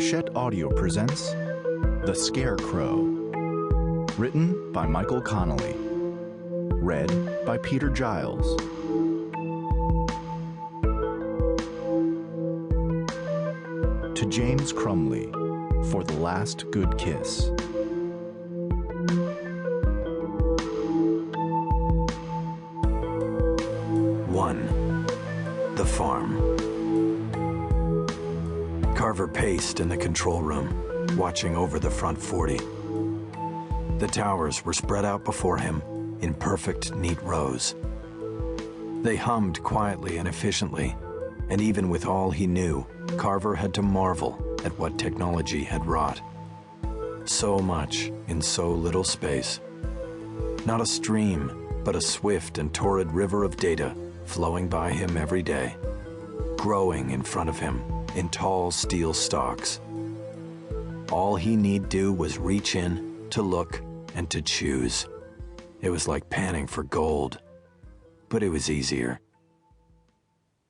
Hachette Audio presents The Scarecrow. Written by Michael Connelly. Read by Peter Giles. To James Crumley, for the last good kiss. The farm. Carver paced in the control room, watching over the front 40. The towers were spread out before him in perfect, neat rows. They hummed quietly and efficiently, and even with all he knew, Carver had to marvel at what technology had wrought. So much in so little space. Not a stream, but a swift and torrid river of data flowing by him every day, growing in front of him in tall steel stalks. All he need do was reach in, to look, and to choose. It was like panning for gold, but it was easier.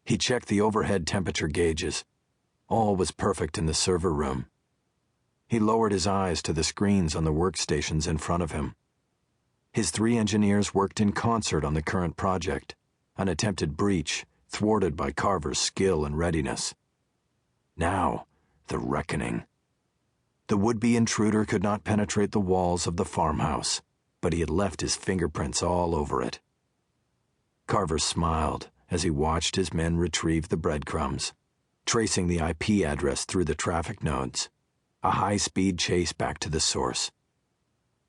He checked the overhead temperature gauges. All was perfect in the server room. He lowered his eyes to the screens on the workstations in front of him. His 3 engineers worked in concert on the current project, an attempted breach thwarted by Carver's skill and readiness. Now, the reckoning. The would-be intruder could not penetrate the walls of the farmhouse, but he had left his fingerprints all over it. Carver smiled as he watched his men retrieve the breadcrumbs, tracing the IP address through the traffic nodes, a high-speed chase back to the source.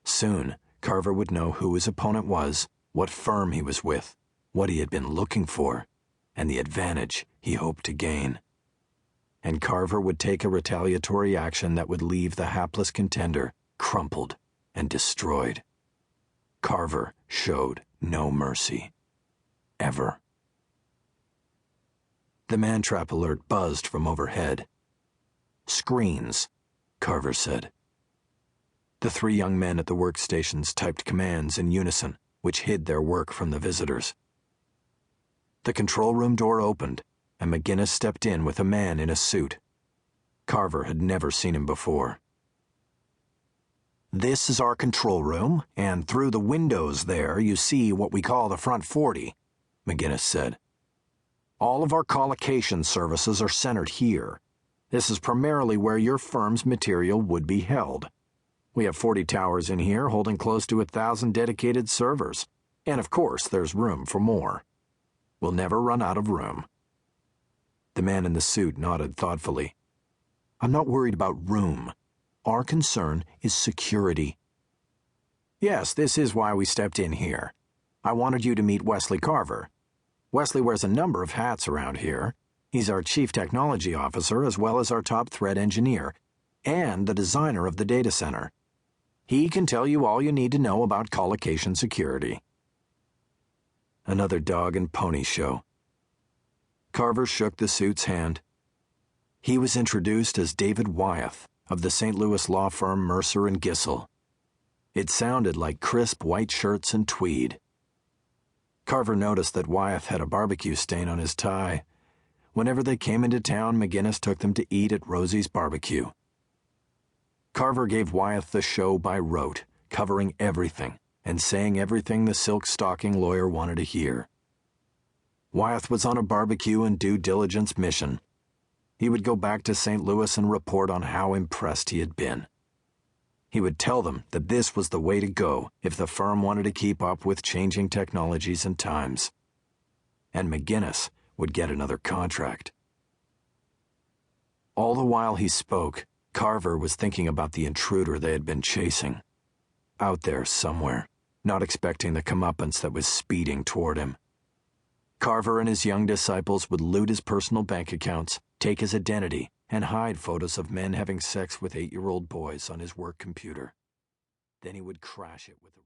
Soon, Carver would know who his opponent was, what firm he was with, what he had been looking for, and the advantage he hoped to gain. And Carver would take a retaliatory action that would leave the hapless contender crumpled and destroyed. Carver showed no mercy. Ever. The man-trap alert buzzed from overhead. "Screens," Carver said. The 3 young men at the workstations typed commands in unison, which hid their work from the visitors. The control room door opened, and McGinnis stepped in with a man in a suit. Carver had never seen him before. "This is our control room, and through the windows there you see what we call the front 40, McGinnis said. "All of our collocation services are centered here. This is primarily where your firm's material would be held. We have 40 towers in here holding close to 1,000 dedicated servers, and of course there's room for more. We'll never run out of room." The man in the suit nodded thoughtfully. "I'm not worried about room. Our concern is security." "Yes, this is why we stepped in here. I wanted you to meet Wesley Carver. Wesley wears a number of hats around here. He's our chief technology officer as well as our top threat engineer, and the designer of the data center. He can tell you all you need to know about collocation security." Another dog and pony show. Carver shook the suit's hand. He was introduced as David Wyeth of the St. Louis law firm Mercer and Gissel. It sounded like crisp white shirts and tweed. Carver noticed that Wyeth had a barbecue stain on his tie. Whenever they came into town, McGinnis took them to eat at Rosie's Barbecue. Carver gave Wyeth the show by rote, covering everything and saying everything the silk-stocking lawyer wanted to hear. Wyeth was on a barbecue and due diligence mission. He would go back to St. Louis and report on how impressed he had been. He would tell them that this was the way to go if the firm wanted to keep up with changing technologies and times. And McGinnis would get another contract. All the while he spoke, Carver was thinking about the intruder they had been chasing. Out there somewhere, not expecting the comeuppance that was speeding toward him. Carver and his young disciples would loot his personal bank accounts, take his identity, and hide photos of men having sex with 8-year-old boys on his work computer. Then he would crash it with a